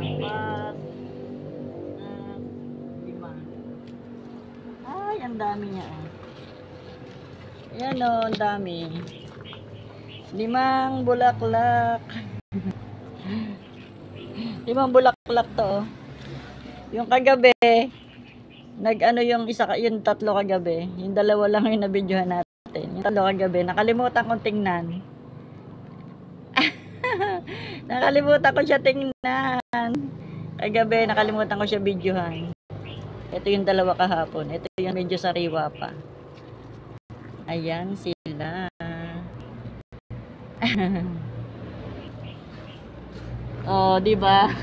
Apat. Lima. Ay, ang dami niya. Ayan o, ang dami. 5 bulaklak. 5 bulaklak to. Yung kagabi, nag-ano yung isa, yung 3 kagabi. Yung 2 lang yung nabidyohan natin. Yung 3 kagabi, nakalimutan kong tingnan. Nakalimutan ko siya tingnan. Kagabi, nakalimutan ko siya videohan. Ito yung 2 kahapon. Ito yung medyo sariwa pa. Ayan sila. Oh, di ba?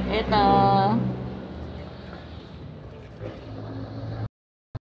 Ito.